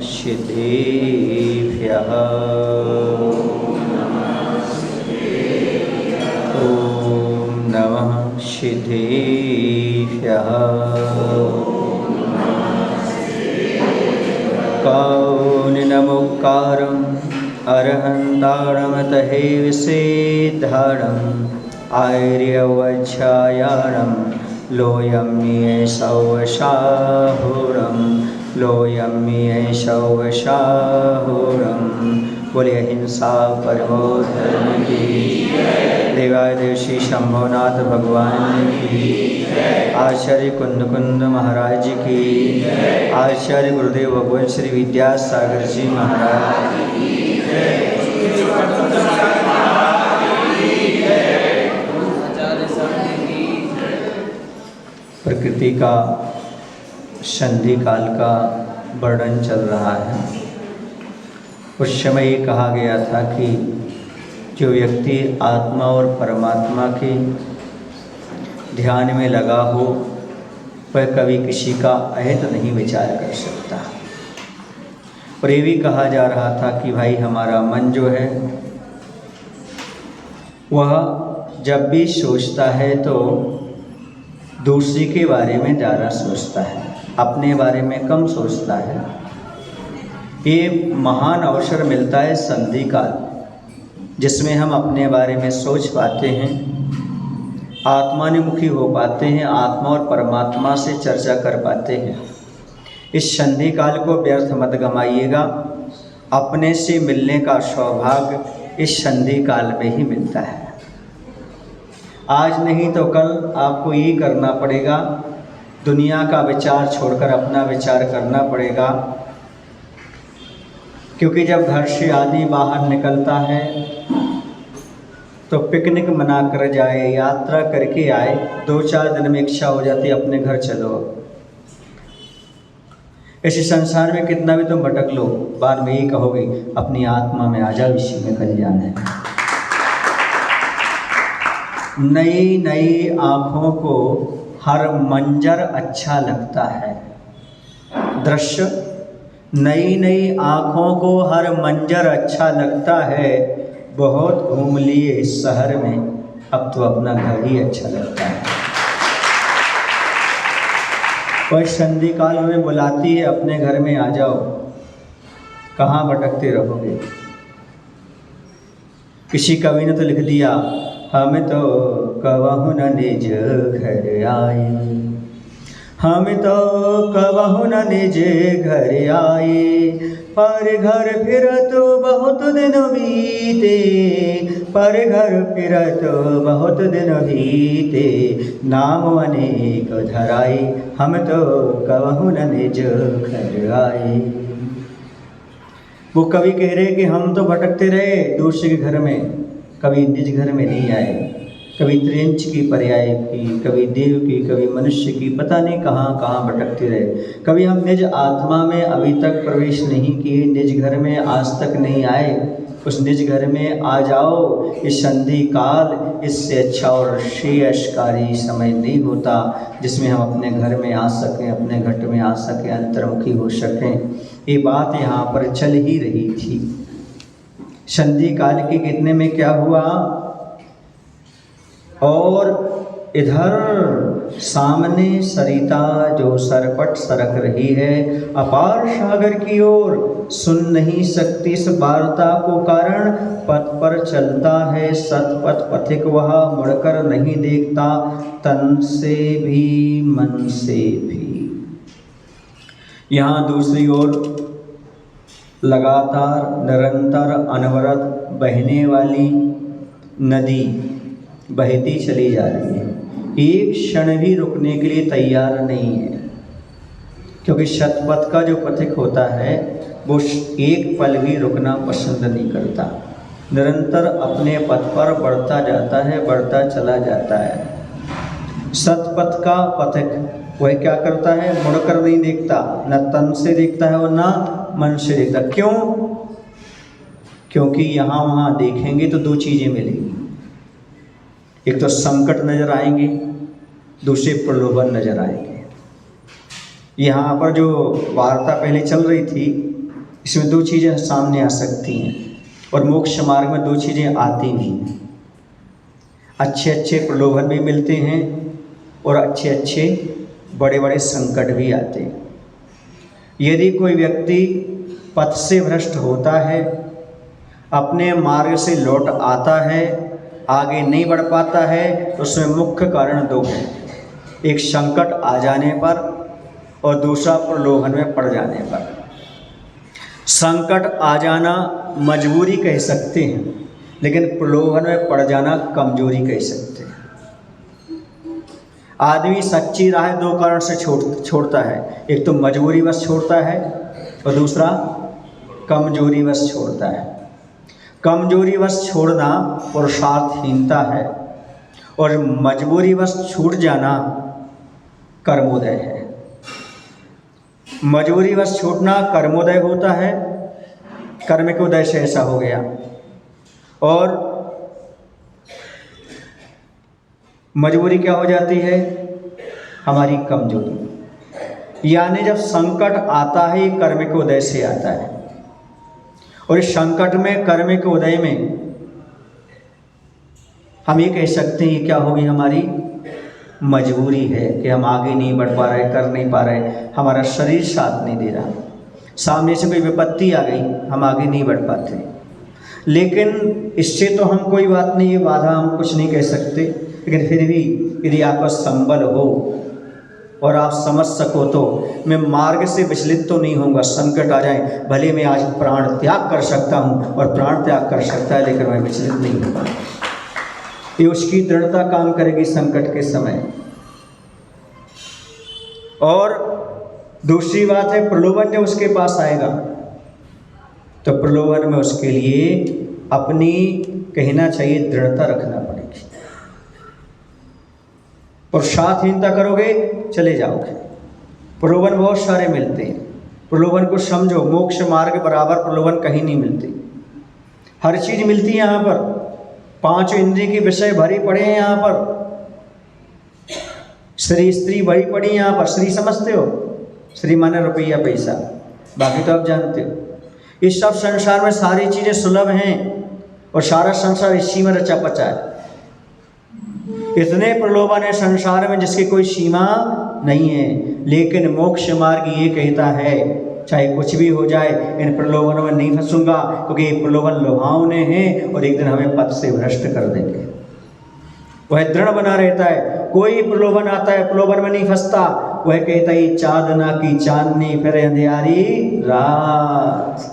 सिद्धेभ्यः। ॐ नमः सिद्धेभ्यः। कौनिनमुक्कारम् अर्हन्तारमतहे विसेद्धारम् आर्यवच्छायाणं लोयं येषौवशाहुरं लोयं येषौवशाहुरं। बोलिए हिंसा परमो धर्म की। देवादेशी शंभुनाथ भगवान की। आचार्य कुंद महाराज की। आचार्य गुरुदेव भगवान श्री विद्यासागर जी महाराज की। प्रकृति का संधि काल का वर्णन चल रहा है। उस समय ये कहा गया था कि जो व्यक्ति आत्मा और परमात्मा के ध्यान में लगा हो वह कभी किसी का अहित नहीं विचार कर सकता। और ये भी कहा जा रहा था कि भाई हमारा मन जो है वह जब भी सोचता है तो दूसरे के बारे में ज़्यादा सोचता है, अपने बारे में कम सोचता है। ये महान अवसर मिलता है संधि काल, जिसमें हम अपने बारे में सोच पाते हैं, आत्मानुमुखी हो पाते हैं, आत्मा और परमात्मा से चर्चा कर पाते हैं। इस संधि काल को व्यर्थ मत गमाइएगा। अपने से मिलने का सौभाग्य इस संधि काल में ही मिलता है। आज नहीं तो कल आपको ये करना पड़ेगा, दुनिया का विचार छोड़कर अपना विचार करना पड़ेगा। क्योंकि जब घर से आदमी बाहर निकलता है तो पिकनिक मना कर जाए, यात्रा करके आए, 2-4 दिन में इच्छा हो जाती है अपने घर चलो। इसी संसार में कितना भी तुम भटक लो, बाद में ये कहोगे अपनी आत्मा में आ जाओ, इसी में कल्याण है। नई नई आँखों को हर मंजर अच्छा लगता है। दृश्य नई नई आँखों को हर मंजर अच्छा लगता है। बहुत घूम लिए इस शहर में, अब तो अपना घर ही अच्छा लगता है। वह संधि काल में बुलाती है अपने घर में आ जाओ, कहाँ भटकते रहोगे। किसी कवि ने तो लिख दिया, हम तो कबहु न निज घर आए, हम तो कबहु न निज घर आए, पर घर फिरत बहुत दिन बीते, पर घर फिरत बहुत दिन बीते, नाम अनेक धराए, हम तो कबहु न निज घर आए। वो कवि कह रहे कि हम तो भटकते रहे दूसरे के घर में, कभी निज घर में नहीं आए। कभी त्रिंच की पर्याय की, कभी देव की, कभी मनुष्य की, पता नहीं कहाँ कहाँ भटकते रहे। कभी हम निज आत्मा में अभी तक प्रवेश नहीं किए, निज घर में आज तक नहीं आए। उस निज घर में आ जाओ। इस संधि काल इससे अच्छा और श्रेयस्कारी समय नहीं होता जिसमें हम अपने घर में आ सकें, अपने घट में आ सकें, अंतर्मुखी हो सकें। ये बात यहाँ पर चल ही रही थी। संधि काल के कितने में क्या हुआ, और इधर सामने सरिता जो सरपट सरक रही है अपार सागर की ओर, सुन नहीं सकती इस वार्ता को कारण, पथ पर चलता है सतपथ पथिक, वह मुड़कर नहीं देखता तन से भी मन से भी। यहाँ दूसरी ओर लगातार निरंतर अनवरत बहने वाली नदी बहती चली जा रही है, एक क्षण भी रुकने के लिए तैयार नहीं है। क्योंकि शतपथ का जो पथिक होता है वो एक पल भी रुकना पसंद नहीं करता, निरंतर अपने पथ पर बढ़ता जाता है, बढ़ता चला जाता है। शतपथ का पथिक वह क्या करता है, मुड़कर नहीं देखता, न तन से देखता है और न मन से देखता। क्यों? क्योंकि यहाँ वहाँ देखेंगे तो 2 चीज़ें मिलेंगी, एक तो संकट नजर आएंगे, दूसरे प्रलोभन नजर आएंगे। यहाँ पर जो वार्ता पहले चल रही थी इसमें दो चीज़ें सामने आ सकती हैं, और मोक्ष मार्ग में दो चीज़ें आती नहीं हैं। अच्छे अच्छे प्रलोभन भी मिलते हैं और अच्छे अच्छे बड़े बड़े संकट भी आते हैं। यदि कोई व्यक्ति पथ से भ्रष्ट होता है, अपने मार्ग से लौट आता है, आगे नहीं बढ़ पाता है, तो उसमें मुख्य कारण दो हैं। एक संकट आ जाने पर और दूसरा प्रलोभन में पड़ जाने पर। संकट आ जाना मजबूरी कह सकते हैं, लेकिन प्रलोभन में पड़ जाना कमजोरी कह सकते हैं। आदमी सच्ची राह दो कारण से छोड़ता है। एक तो मजबूरीवश छोड़ता है और दूसरा कमजोरीवश छोड़ता है। कमजोरीवश छोड़ना पुरुषार्थहीनता है और मजबूरीवश छूट जाना कर्मोदय है। मजबूरीवश छूटना कर्मोदय होता है, कर्म के उदय से ऐसा हो गया। और मजबूरी क्या हो जाती है? हमारी कमजोरी। यानी जब संकट आता है, ये कर्म के उदय से आता है, और इस संकट में, कर्म के उदय में हम ये कह सकते हैं क्या होगी? हमारी मजबूरी है कि हम आगे नहीं बढ़ पा रहे, कर नहीं पा रहे, हमारा शरीर साथ नहीं दे रहा, सामने से कोई विपत्ति आ गई, हम आगे नहीं बढ़ पाते। लेकिन इससे तो हम कोई बात नहीं, ये बाधा हम कुछ नहीं कह सकते, लेकिन फिर भी यदि आपका संबल हो और आप समझ सको तो मैं मार्ग से विचलित तो नहीं होऊंगा। संकट आ जाए, भले मैं आज प्राण त्याग कर सकता हूँ और प्राण त्याग कर सकता है, लेकिन मैं विचलित नहीं होगा। ये उसकी दृढ़ता काम करेगी संकट के समय। और दूसरी बात है, प्रलोभन जब उसके पास आएगा तो प्रलोभन में उसके लिए अपनी, कहना चाहिए, दृढ़ता रखना पड़ेगी। और साथहीनता करोगे, चले जाओगे। प्रलोभन बहुत सारे मिलते हैं, प्रलोभन को समझो। मोक्ष मार्ग बराबर प्रलोभन कहीं नहीं मिलती। हर चीज मिलती है यहाँ पर। 5 इंद्रिय के विषय भरी पड़े हैं यहाँ पर। श्री स्त्री भरी पड़ी यहाँ पर। श्री समझते हो? श्री माने रुपया पैसा, बाकी तो आप जानते हो। इस सब संसार में सारी चीजें सुलभ हैं और सारा संसार इसी में रचा पचा है। इतने प्रलोभन है संसार में जिसकी कोई सीमा नहीं है। लेकिन मोक्ष मार्ग ये कहता है, चाहे कुछ भी हो जाए, इन प्रलोभनों में नहीं फंसूंगा, क्योंकि ये प्रलोभन लुभावने हैं और एक दिन हमें पथ से भ्रष्ट कर देंगे। वह दृढ़ बना रहता है। कोई प्रलोभन आता है, प्रलोभन में नहीं फंसता। वह कहता है चांदना की चांदनी फिर अंधियारी रात।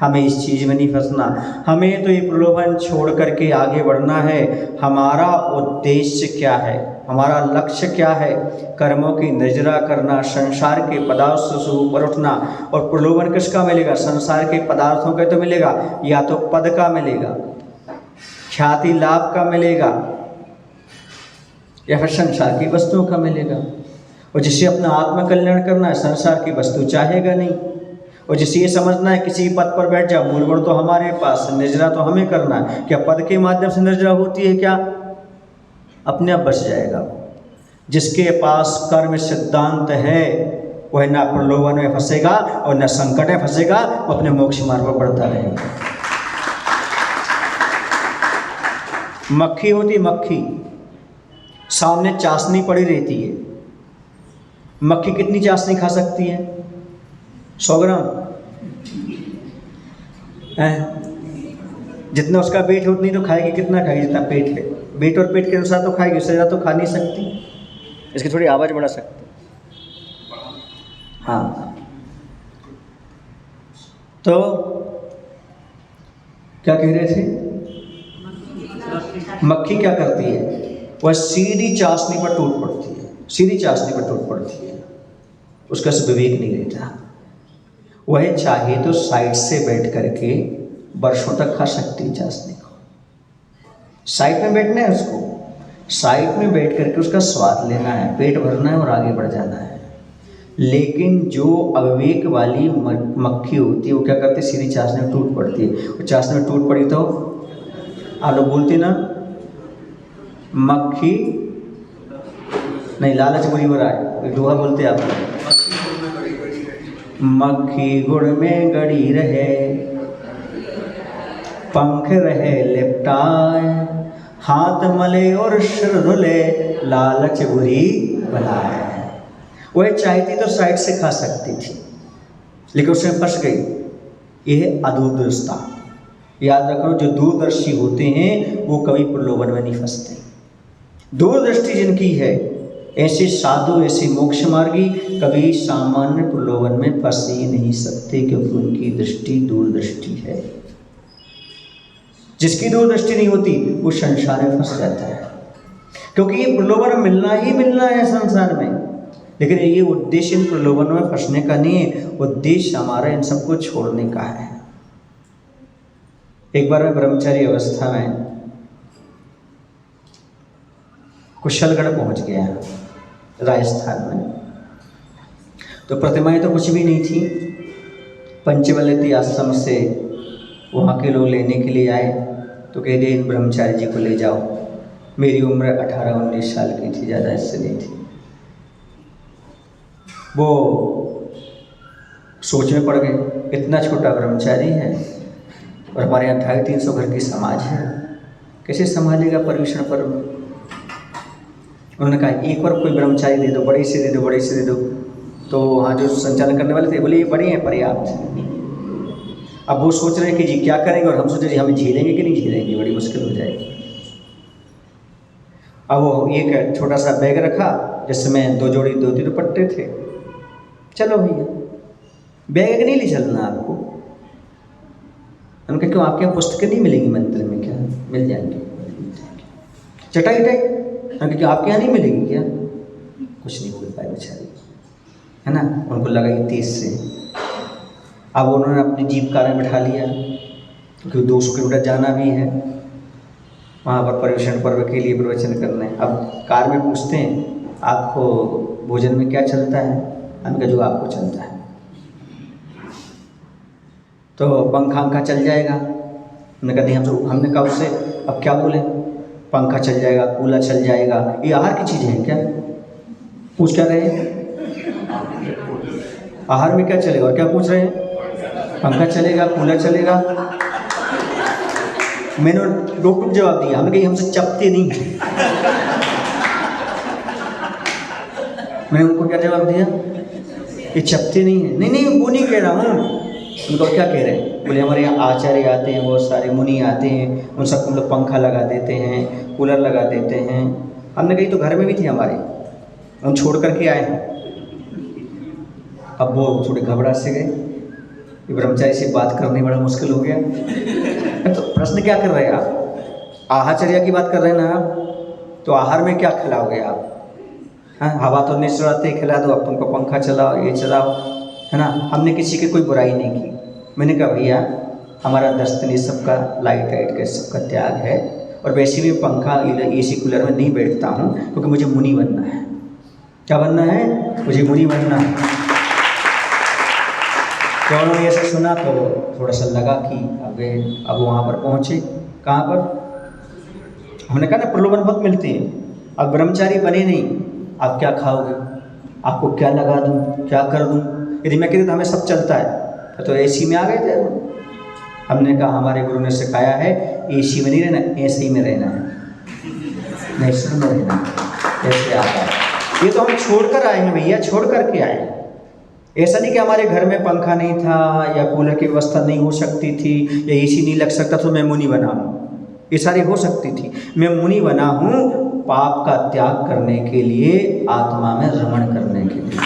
हमें इस चीज़ में नहीं फंसना। हमें तो ये प्रलोभन छोड़ करके आगे बढ़ना है। हमारा उद्देश्य क्या है, हमारा लक्ष्य क्या है? कर्मों की निर्जरा करना, संसार के पदार्थों से ऊपर उठना। और प्रलोभन किसका मिलेगा? संसार के पदार्थों का तो मिलेगा, या तो पद का मिलेगा, ख्याति लाभ का मिलेगा, या फिर संसार की वस्तुओं का मिलेगा। और जिसे अपना आत्मकल्याण करना है, संसार की वस्तु चाहेगा नहीं। और जिसे ये समझना है किसी पद पर बैठ जाओ, मूलगुण तो हमारे पास, निर्जरा तो हमें करना है। क्या पद के माध्यम से निर्जरा होती है? क्या अपने आप बच जाएगा। जिसके पास कर्म सिद्धांत है वह न प्रलोभन में फंसेगा और न संकट में फंसेगा, वो अपने मोक्ष मार्ग पर बढ़ता रहेगा। मक्खी होती, मक्खी सामने चाशनी पड़ी रहती है। मक्खी कितनी चाशनी खा सकती है? 100 ग्राम। जितना उसका पेट है उतनी तो खाएगी। कितना खाएगी? जितना पेट है। वेट और पेट के अनुसार तो खाएगी, उससे ज़्यादा तो खा नहीं सकती। इसकी थोड़ी आवाज़ बढ़ा सकती। हाँ, तो क्या कह रहे थे? मक्खी क्या करती है? वह सीधी चाशनी पर टूट पड़ती है। सीधी चाशनी पर टूट पड़ती है। उसका विवेक नहीं रहता। वह चाहे तो साइड से बैठ करके वर्षों तक खा सकती है चाशनी को। साइड में बैठना है उसको, साइड में बैठ करके उसका स्वाद लेना है, पेट भरना है और आगे बढ़ जाना है। लेकिन जो अविवेक वाली मक्खी होती है, वो क्या करती है? सीधी चाशनी में टूट पड़ती है। और चाशनी में टूट पड़ी तो आप लोग बोलते ना, मक्खी नहीं, लालच बुरी बुरा है, लोहा बोलते आप। मक्खी गुड़ में गड़ी रहे, पंख रहे लिपटाए, हाथ मले और सिर धुले, लालच बुरी बलाए। वह चाहती तो साइड से खा सकती थी, लेकिन उसमें फंस गई। यह अदूरदर्शिता। याद रखो, जो दूरदर्शी होते हैं वो कभी प्रलोभन में नहीं फंसते। दूरदृष्टि जिनकी है, ऐसे साधु, ऐसे मोक्ष मार्गी कभी सामान्य प्रलोभन में फंस ही नहीं सकते, क्योंकि उनकी दृष्टि दूरदृष्टि है। जिसकी दूरदृष्टि नहीं होती वो संसार में फंस जाता है, क्योंकि ये प्रलोभन मिलना ही मिलना है संसार में। लेकिन ये उद्देश्य इन प्रलोभन में फंसने का नहीं है, उद्देश्य हमारा इन सबको छोड़ने का है। एक बार मैं ब्रह्मचारी अवस्था में कुशलगढ़ पहुंच गया, राजस्थान में। तो प्रतिमाएं तो कुछ भी नहीं थी। पंचवल्लती आश्रम से वहाँ के लोग लेने के लिए आए, तो कह दिए इन ब्रह्मचारी जी को ले जाओ। मेरी उम्र 18-19 साल की थी, ज़्यादा इससे नहीं थी। वो सोच में पड़ गए, इतना छोटा ब्रह्मचारी है और हमारे यहाँ 250-300 घर की समाज है, कैसे संभालेगा पर्यूषण पर्व। उन्होंने कहा एक बार कोई ब्रह्मचारी दे दो, बड़े से दे दो, बड़े से दे दो। तो वहाँ जो संचालन करने वाले थे बोले ये बड़े हैं, पर्याप्त है। अब वो सोच रहे हैं कि जी क्या करेंगे, और हम सोच रहे जी हमें झेलेंगे कि नहीं झेलेंगे, बड़ी मुश्किल हो जाएगी। अब वो एक छोटा सा बैग रखा जिसमें 2 जोड़ी धोती दुपट्टे थे। चलो भैया, बैग नहीं ले चलना आपको। उनका क्यों, आपके यहाँ पुस्तकें नहीं मिलेंगी मंदिर में? क्या मिल जाएंगे। चटाई टाई क्योंकि आपके यहाँ नहीं मिलेगी क्या? कुछ नहीं बोल पाए बेचारी, है ना। उनको लगा ये तेज से। अब उन्होंने अपनी जीप कार में बैठा लिया, क्योंकि 200 किलोमीटर जाना भी है वहाँ पर पर्यूषण पर्व के लिए प्रवचन करने। अब कार में पूछते हैं आपको भोजन में क्या चलता है? हमने कहा जो आपको चलता है। तो पंखा चल जाएगा? हमने कहा नहीं, हमने कहा उससे अब क्या बोले, पंखा चल जाएगा, कूलर चल जाएगा, ये आहार की चीज़ें हैं क्या? पूछ क्या रहे हैं? आहार में क्या चलेगा? और क्या पूछ रहे हैं? पंखा चलेगा, कूलर चलेगा। मैंने रोक जवाब दिया, हमने कहा हमसे चपते नहीं है। मैंने उनको क्या जवाब दिया, ये चपते नहीं है। नहीं नहीं वो नहीं कह रहा हूँ। उनको क्या कह रहे हैं? बोले हमारे यहाँ आचार्य आते हैं, बहुत सारे मुनि आते हैं, उन सबको हम लोग पंखा लगा देते हैं, कूलर लगा देते हैं। हमने कही तो घर में भी थे हमारे, हम छोड़ करके आए हैं। अब वो थोड़े घबरा से गए, ब्रह्मचारी से बात करने बड़ा मुश्किल हो गया। तो प्रश्न क्या कर रहे हैं आप? आहाचर्या की बात कर रहे हैं ना आप, तो आहार में क्या खिलाओगे आप? हाँ, हवा तो नहीं चलाते, खिला दो। अब तुमको पंखा चलाओ, ये चलाओ, है ना। हमने किसी की कोई बुराई नहीं की। मैंने कहा भैया हमारा दस्तनी सबका लाइट वाइट का सबका त्याग है, और वैसे भी पंखा एसी कूलर में नहीं बैठता हूँ, क्योंकि मुझे मुनि बनना है। क्या बनना है? मुझे मुनि बनना है। तो उन्होंने ऐसे सुना तो थोड़ा सा लगा कि अब वहाँ पर पहुँचे। कहाँ पर? हमने कहा ना प्रलोभन बहुत मिलते हैं। अब ब्रह्मचारी बने नहीं, आप क्या खाओगे? आपको क्या लगा दूँ, क्या कर दूँ? यदि मैं कहती तो हमें सब चलता है, तो एसी में आ गए थे। हमने कहा हमारे गुरु ने सिखाया है एसी में नहीं रहना, ऐसे ही में रहना है, नेचर में रहना है। ऐसे आता है। ये तो हम छोड़ कर आए हैं भैया, छोड़ करके आए हैं। ऐसा नहीं कि हमारे घर में पंखा नहीं था या कूलर की व्यवस्था नहीं हो सकती थी या एसी नहीं लग सकता तो मैं मुनि बना हूँ। ये सारी हो सकती थी। मैं मुनि बना हूँ पाप का त्याग करने के लिए, आत्मा में रमण करने के लिए।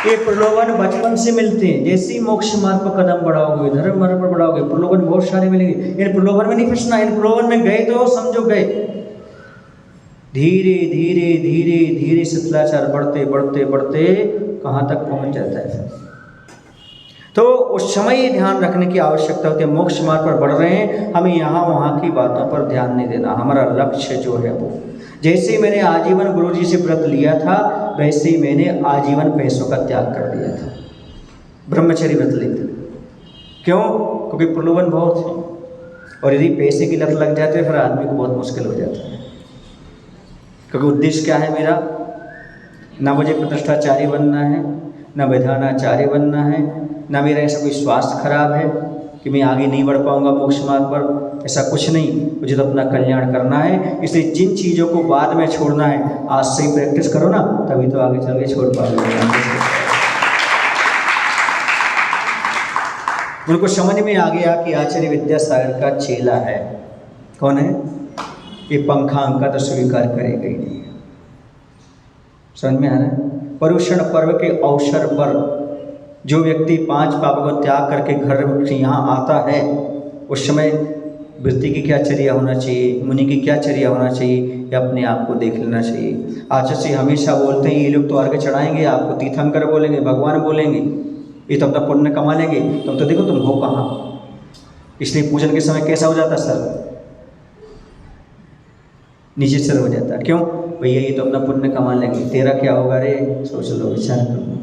ये प्रलोभन बचपन से मिलते हैं। जैसे ही मोक्ष मार्ग पर कदम बढ़ाओगे, धर्म मार्ग पर बढ़ाओगे, प्रलोभन बहुत सारे मिलेंगे। इन प्रलोभन में नहीं फंसना। इन प्रलोभन में गए तो समझो गए। धीरे धीरे धीरे धीरे शिथिलाचार बढ़ते बढ़ते बढ़ते कहाँ तक पहुँच जाता है। तो उस समय ये ध्यान रखने की आवश्यकता होती है। मोक्ष मार्ग पर बढ़ रहे हैं, हमें यहाँ वहाँ की बातों पर ध्यान नहीं देना। हमारा लक्ष्य जो है वो, जैसे ही मैंने आजीवन गुरुजी से व्रत लिया था, वैसे ही मैंने आजीवन पैसों का त्याग कर दिया था। ब्रह्मचर्य व्रत लेते। क्यों? क्योंकि प्रलोभन बहुत है, और यदि पैसे की लत लग जाती है फिर आदमी को बहुत मुश्किल हो जाता है। क्योंकि उद्देश्य क्या है मेरा? ना मुझे प्रतिष्ठाचार्य बनना है, ना विधानाचार्य बनना है, ना मेरा ऐसा कोई स्वास्थ्य खराब है कि मैं आगे नहीं बढ़ पाऊंगा मोक्ष मार्ग पर, ऐसा कुछ नहीं। मुझे तो अपना कल्याण करना है। इसलिए जिन चीज़ों को बाद में छोड़ना है आज से ही प्रैक्टिस करो ना, तभी तो आगे चल के छोड़ पाओगे। उनको समझ में आ गया कि आचार्य विद्यासागर का चेला है। कौन है? ये पंखांका तो स्वीकार करेगा ही नहीं। समझ में आ रहा है? पर्युषण पर्व के अवसर पर जो व्यक्ति 5 पापों को त्याग करके घर से यहाँ आता है, उस समय वृत्ति की क्या चर्या होना चाहिए, मुनि की क्या चर्या होना चाहिए, या अपने आप को देख लेना चाहिए। आचार्य से हमेशा बोलते हैं ये लोग तो अर्घ चढ़ाएंगे, आपको तीर्थंकर बोलेंगे, भगवान बोलेंगे, ये तो अपना पुण्य कमा लेंगे, तुम तो देखो तुम हो कहाँ। इसलिए पूजन के समय कैसा हो जाता सर? नीचे सर हो जाता। क्यों? भैया ये तो अपना पुण्य कमा लेंगे, तेरा क्या होगा रे? सोच लो, विचार कर लो।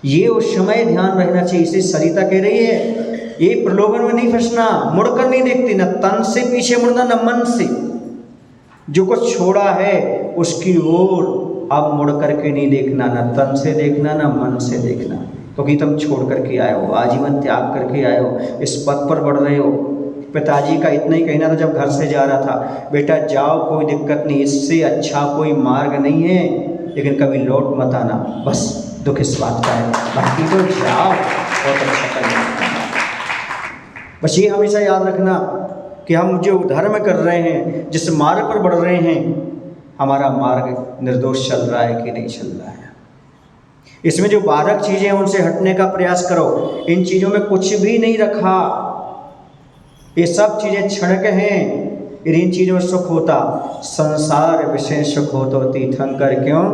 ये उस समय ध्यान रखना चाहिए। इसे सरिता कह रही है ये प्रलोभन में नहीं फंसना, मुड़कर नहीं देखती, न तन से पीछे मुड़ना न मन से। जो कुछ छोड़ा है उसकी ओर अब मुड़ करके नहीं देखना, न तन से देखना न मन से देखना, क्योंकि तुम छोड़ करके आए हो, आजीवन त्याग करके आए हो, इस पथ पर बढ़ रहे हो। पिताजी का इतना ही कहना था जब घर से जा रहा था, बेटा जाओ कोई दिक्कत नहीं, इससे अच्छा कोई मार्ग नहीं है, लेकिन कभी लौट मत आना, बस दुख इस बात का है, बाकी तो जाओ बहुत अच्छा करना। बस ये हमेशा याद रखना कि हम जो धर्म कर रहे हैं, जिस मार्ग पर बढ़ रहे हैं, हमारा मार्ग निर्दोष चल रहा है कि नहीं चल रहा है। इसमें जो बाधक चीज़ें हैं उनसे हटने का प्रयास करो। इन चीज़ों में कुछ भी नहीं रखा, ये सब चीज़ें क्षणिक हैं। इन चीज़ों में सुख होता, संसार विषय सुख होता, तीर्थंकर क्यों?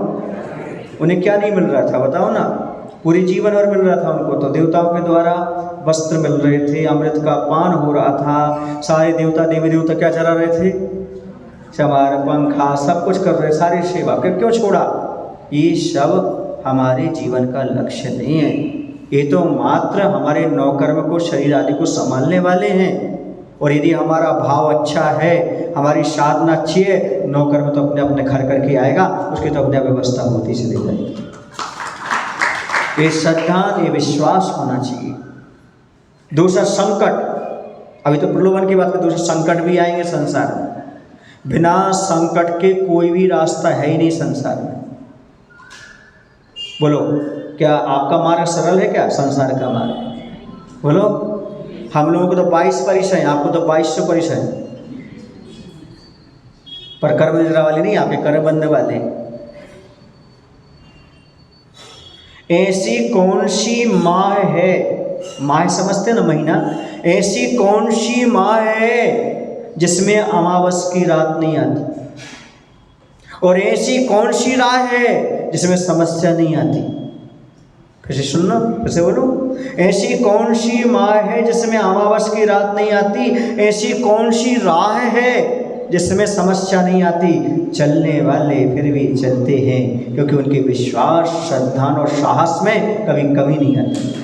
उन्हें क्या नहीं मिल रहा था बताओ ना? पूरी जीवन और मिल रहा था उनको तो, देवताओं के द्वारा वस्त्र मिल रहे थे, अमृत का पान हो रहा था, सारे देवता देवी देवता क्या चला रहे थे? चमार पंखा सब कुछ कर रहे, सारी सेवा। फिर क्यों छोड़ा? ये सब हमारे जीवन का लक्ष्य नहीं है, ये तो मात्र हमारे नौकर्म को, शरीर आदि को संभालने वाले हैं। और यदि हमारा भाव अच्छा है, हमारी साधना अच्छी है, नौकर्म तो अपने अपने घर करके आएगा, उसकी तो अपने व्यवस्था होती चली जाएगी। ये श्रद्धा, ये विश्वास होना चाहिए। दूसरा संकट, अभी तो प्रलोभन की बात करें, दूसरा संकट भी आएंगे संसार में। बिना संकट के कोई भी रास्ता है ही नहीं संसार में। बोलो, क्या आपका मार्ग सरल है क्या? संसार का मार्ग बोलो। हम लोगों को तो 22 परिस है, आपको तो 2200 परिस है, पर कर्म निद्रा वाले नहीं, आपके कर्म बंधने वाले। ऐसी कौन सी माह है, माह समझते ना महीना, ऐसी कौन सी माह है जिसमें अमावस की रात नहीं आती? और ऐसी कौन सी राह है जिसमें समस्या नहीं आती? फिर से सुनना, फिर से बोलो। ऐसी कौन सी माह है जिसमें अमावस की रात नहीं आती? ऐसी कौन सी राह है जिसमें समस्या नहीं आती? चलने वाले फिर भी चलते हैं, क्योंकि उनके विश्वास, श्रद्धा और साहस में कभी कमी नहीं आती।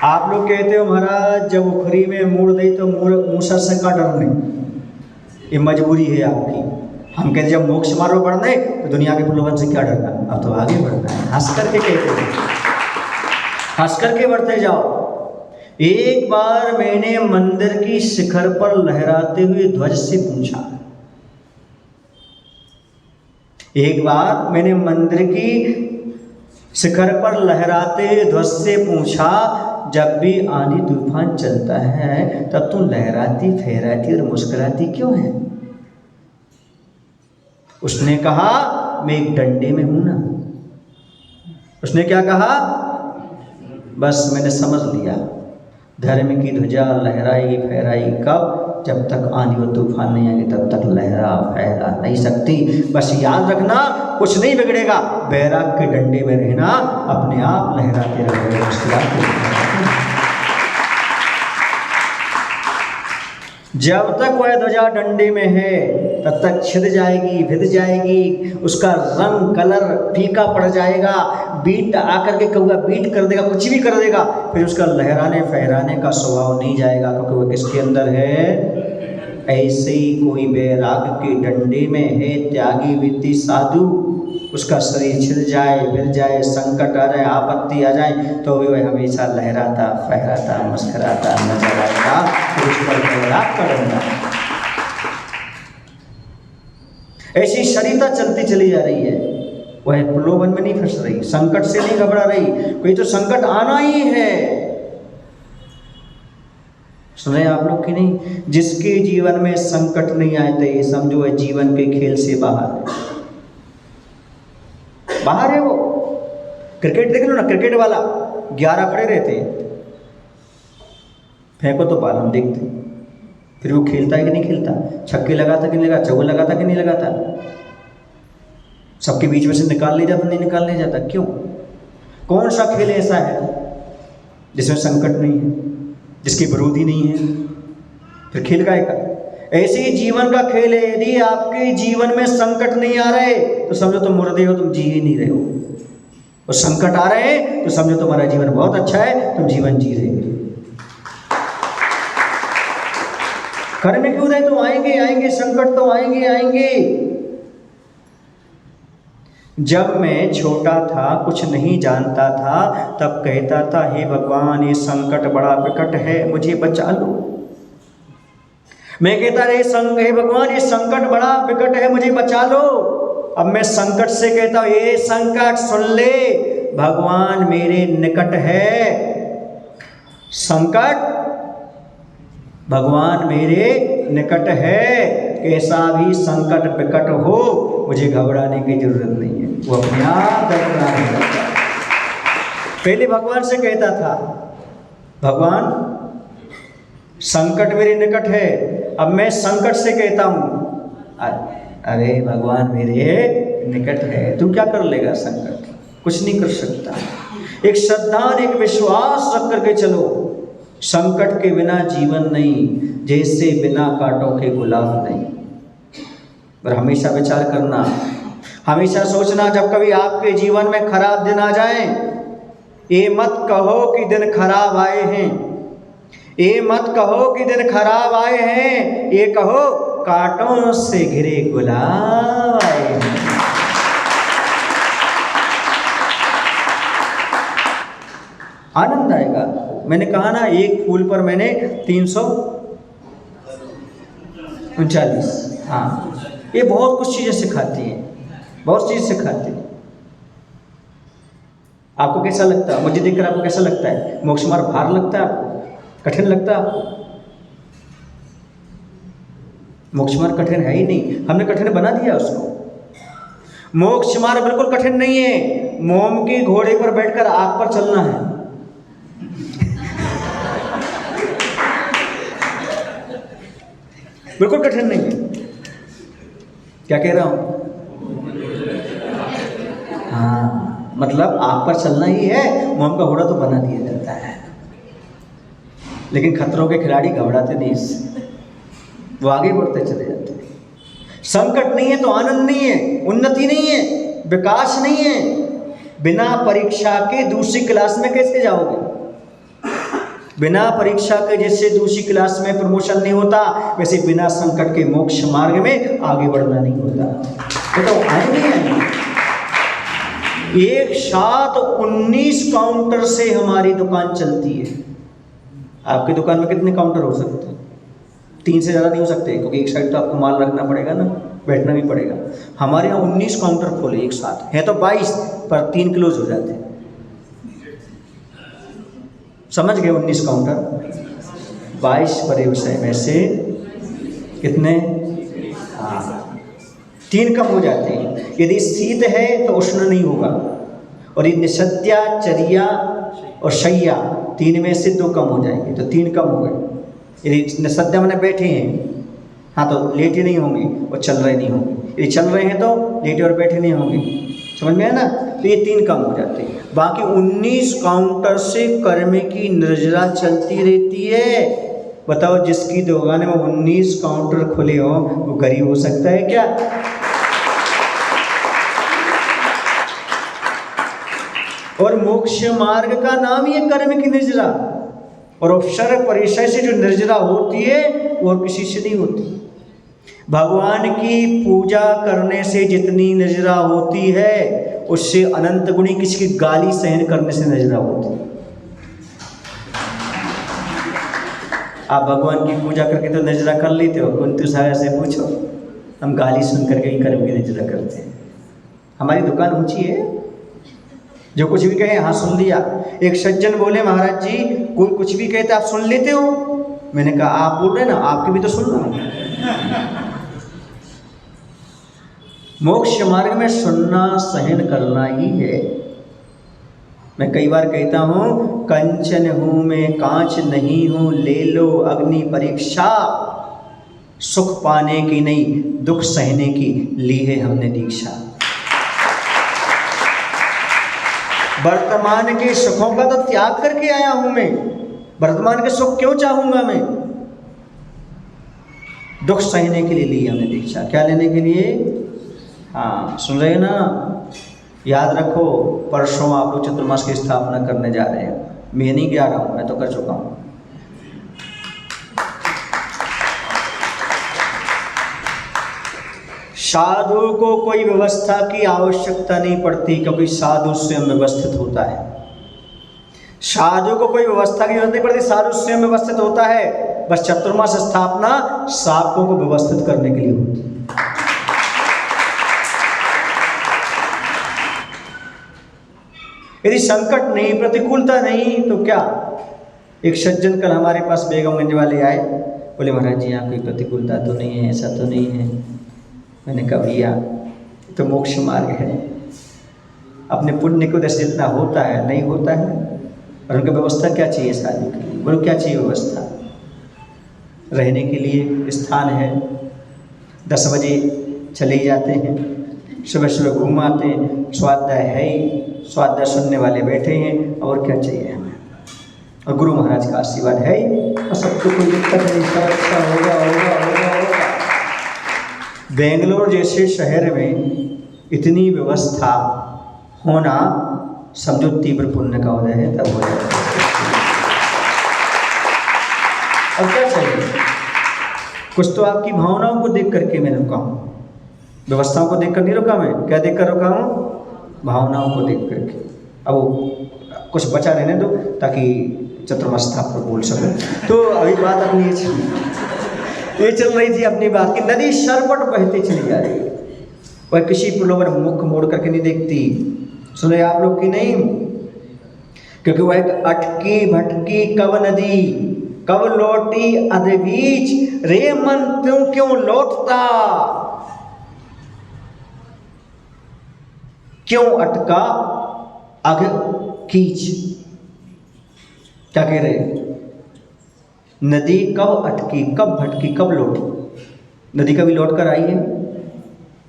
आप लोग कहते हो महाराज जब उखरी में मूड़ दई तो मूसा से का डर नहीं, ये मजबूरी है आपकी। हम कहते जब मोक्ष मार्ग में बढ़ना है तो दुनिया के प्रलोभन से क्या डरना, अब तो आगे बढ़ना है। हंस करके कहते हैं, हंस करके बढ़ते जाओ। एक बार मैंने मंदिर की शिखर पर लहराते हुए ध्वज से पूछा, एक बार मैंने मंदिर की शिखर पर लहराते हुए ध्वज से पूछा, जब भी आंधी तूफान चलता है तब तुम लहराती फहराती और मुस्कुराती क्यों है? उसने कहा मैं एक डंडे में हूं ना। उसने क्या कहा? बस मैंने समझ लिया, धर्म की ध्वजा लहराई फहराई कब? जब तक आंधी और तूफान नहीं आएंगे तब तक लहरा फहरा नहीं सकती। बस याद रखना, कुछ नहीं बिगड़ेगा, बैराग के डंडे में रहना, अपने आप लहराते रहोगे, मुस्कुराते रहोगे। जब तक वह ध्वजा डंडे में है तब तक छिद जाएगी, भिद जाएगी, उसका रंग कलर फीका पड़ जाएगा, बीट आकर के कौआ बीट कर देगा, कुछ भी कर देगा, फिर उसका लहराने फहराने का स्वभाव नहीं जाएगा, क्योंकि वो किसके अंदर है? ऐसे ही कोई वैराग के डंडे में है त्यागी वित्ती साधु, उसका शरीर छिल जाए, गिर जाए, संकट आ जाए, आपत्ति आ जाए, तो भी वह हमेशा लहराता फहराता मुस्कुराता नजर आएगा, तो उस पर वैराग करूँगा। ऐसी शरीरता चलती चली जा रही है, वह प्रलोभन में नहीं फंस रही, संकट से नहीं घबरा रही, कोई तो संकट आना ही है। सुने आप लोग कि नहीं? जिसके जीवन में संकट नहीं आए थे, ये समझो वह जीवन के खेल से बाहर है, बाहर है वो। क्रिकेट देख लो ना, क्रिकेट वाला 11 खड़े रहते हैं, फेंको तो बाल हम देखते हैं, फिर वो खेलता है कि नहीं खेलता, छक्के लगाता कि नहीं लगाता, चौके लगाता कि नहीं लगाता, सबके बीच में से निकाल ले जाता नहीं निकाल ले जाता, क्यों? कौन सा खेल ऐसा है जिसमें संकट नहीं है, जिसके विरोधी नहीं है, फिर खेल का है? ऐसे ही जीवन का खेल है। यदि आपके जीवन में संकट नहीं आ रहे तो समझो तुम मुर्दे हो, तुम जी ही नहीं रहे हो, और संकट आ रहे हैं तो समझो तुम्हारा जीवन बहुत अच्छा है, तुम जीवन जी रहे हो। घर में क्यों रहे? तो आएंगे आएंगे संकट, तो आएंगे आएंगे। जब मैं छोटा था, कुछ नहीं जानता था, तब कहता था हे भगवान ये संकट बड़ा विकट है, मुझे बचा लो। मैं कहता रहे हे भगवान ये संकट बड़ा विकट है, मुझे बचा लो। अब मैं संकट से कहता हूँ ये संकट सुन ले, भगवान मेरे निकट है। संकट भगवान मेरे निकट है, कैसा भी संकट विकट हो मुझे घबराने की जरूरत नहीं है, वो अपने आप बरकरार है। पहले भगवान से कहता था भगवान संकट मेरे निकट है, अब मैं संकट से कहता हूँ अरे भगवान मेरे निकट है, तू क्या कर लेगा? संकट कुछ नहीं कर सकता। एक श्रद्धा, एक विश्वास रख करके चलो। संकट के बिना जीवन नहीं, जैसे बिना कांटों के गुलाब नहीं। पर हमेशा विचार करना, हमेशा सोचना, जब कभी आपके जीवन में खराब दिन आ जाए, ये मत कहो कि दिन खराब आए हैं, ये मत कहो कि दिन खराब आए हैं, ये कहो कांटों से घिरे गुलाब आए हैं। आनंद आएगा। मैंने कहा ना, एक फूल पर मैंने 339, हाँ, ये बहुत कुछ चीज़ें सिखाती हैं, बहुत चीज़ सिखाती है। आपको कैसा लगता है? मुझे देखकर आपको कैसा लगता है? मोक्ष मार्ग भार लगता है आपको? कठिन लगता है आपको? मोक्ष मार्ग कठिन है ही नहीं, हमने कठिन बना दिया उसको। मोक्ष मार्ग बिल्कुल कठिन नहीं है, मोम के घोड़े पर बैठकर आग पर चलना है। बिल्कुल कठिन नहीं है। क्या कह रहा हूं? हाँ, मतलब आग पर चलना ही है, मोम का घोड़ा तो बना दिया जाता है, लेकिन खतरों के खिलाड़ी घबराते नहीं इससे, वो आगे बढ़ते चले जाते हैं। संकट नहीं है तो आनंद नहीं है, उन्नति नहीं है, विकास नहीं है। बिना परीक्षा के दूसरी क्लास में कैसे जाओगे? बिना परीक्षा के जैसे दूसरी क्लास में प्रमोशन नहीं होता, वैसे बिना संकट के मोक्ष मार्ग में आगे बढ़ना नहीं होता। तो आएंगे एक साथ 19 काउंटर से हमारी दुकान चलती है। आपकी दुकान में कितने काउंटर हो सकते हैं? 3 से ज़्यादा नहीं हो सकते, क्योंकि एक साइड तो आपको माल रखना पड़ेगा ना, बैठना भी पड़ेगा। हमारे यहाँ 19 काउंटर खोले एक साथ, है तो 22, पर 3 क्लोज हो जाते हैं। समझ गए? 19 काउंटर, 22 बड़े विषय में से कितने? हाँ, 3 कम हो जाते हैं। यदि शीत है तो उष्ण नहीं होगा, और यदि निषद्या, चर्या और शय्या 3 में से 2 कम हो जाएंगे, तो 3 कम हो गए। यदि निषद्या मैंने बैठे हैं, हाँ, तो लेटे नहीं होंगे और चल रहे नहीं होंगे। यदि चल रहे हैं तो लेटे और बैठे नहीं होंगे। समझ में है ना? तो ये 3 कम हो जाते हैं। बाकी 19 काउंटर से कर्म की निर्जरा चलती रहती है। बताओ, जिसकी दुकान में 19 काउंटर खुले हो वो गरीब हो सकता है क्या? और मोक्ष मार्ग का नाम ही है कर्म की निर्जरा। और अवसर परिचय से जो निर्जरा होती है और किसी से नहीं होती। भगवान की पूजा करने से जितनी नजरा होती है उससे अनंत गुणी किसी की गाली सहन करने से नजरा होती है। आप भगवान की पूजा करके तो नजरा कर लेते हो, कुंती सागर से पूछो, हम गाली सुन करके ही कर्म की नजरा करते हैं। हमारी दुकान ऊंची है, जो कुछ भी कहे हाँ सुन लिया। एक सज्जन बोले महाराज जी कोई कुछ भी कहते आप सुन लेते हो? मैंने कहा आप बोल रहे ना, आपकी भी तो सुन रहा। मोक्ष मार्ग में सुनना सहन करना ही है। मैं कई बार कहता हूँ कंचन हूँ मैं कांच नहीं हूँ, ले लो अग्नि परीक्षा, सुख पाने की नहीं दुख सहने की ली है हमने दीक्षा। वर्तमान के सुखों का तो त्याग करके आया हूं मैं, वर्तमान के सुख क्यों चाहूंगा मैं? दुख सहने के लिए ली हमने दीक्षा। क्या लेने के लिए? हाँ सुन रहे ना, याद रखो परसों आप लोग चतुर्मास की स्थापना करने जा रहे हैं। मैं नहीं जा रहा हूँ, मैं तो कर चुका हूँ। साधु को कोई व्यवस्था की आवश्यकता नहीं पड़ती क्योंकि साधु स्वयं व्यवस्थित होता है। साधु को कोई व्यवस्था की जरूरत नहीं पड़ती, साधु स्वयं व्यवस्थित होता है। बस चतुर्मास स्थापना साधकों को व्यवस्थित करने के लिए होती है। यदि संकट नहीं, प्रतिकूलता नहीं तो क्या? एक सज्जन कल हमारे पास बेगमगंज वाले आए, बोले महाराज जी यहाँ कोई प्रतिकूलता तो नहीं है, ऐसा तो नहीं है। मैंने कहा भैया तो मोक्ष मार्ग है, अपने पुण्य को दस जितना होता है नहीं होता है। और उनकी व्यवस्था क्या चाहिए शादी के लिए? बोलो क्या चाहिए व्यवस्था? रहने के लिए स्थान है, 10 बजे चले जाते हैं, सुबह सुबह घूम आते हैं, स्वाध्याय है ही, स्वाध्याय सुनने वाले बैठे हैं, और क्या चाहिए हमें? और गुरु महाराज का आशीर्वाद है ही, और सबको कोई दिक्कत नहीं, सब अच्छा होगा होगा होगा होगा। बेंगलोर जैसे शहर में इतनी व्यवस्था होना समझो तीव्र पुण्य का उदय है, तब हो जाएगा। और क्या चाहिए? कुछ तो आपकी भावनाओं को देख करके मैं रुका हूँ, व्यवस्थाओं को देखकर नहीं रुका मैं। क्या देखकर रुका हूँ? भावनाओं को देख करके। अब वो कुछ बचा रहने दो ताकि चतुर्मास्था पर बोल सकूं। तो अभी बात अपनी ये चल रही थी अपनी बात की, नदी सरपट बहती चली जा रही है, वह किसी प्रलोभन मुख मोड़ करके नहीं देखती। सुने आप लोग की नहीं? क्योंकि वह एक अटकी भटकी कब नदी, कब लौटी अधबीच, रे मन तू क्यों लौटता, क्यों अटका आगे कीच। क्या कह रहे? नदी कब अटकी, कब भटकी, कब लौटी? नदी कभी लौट कर आई है?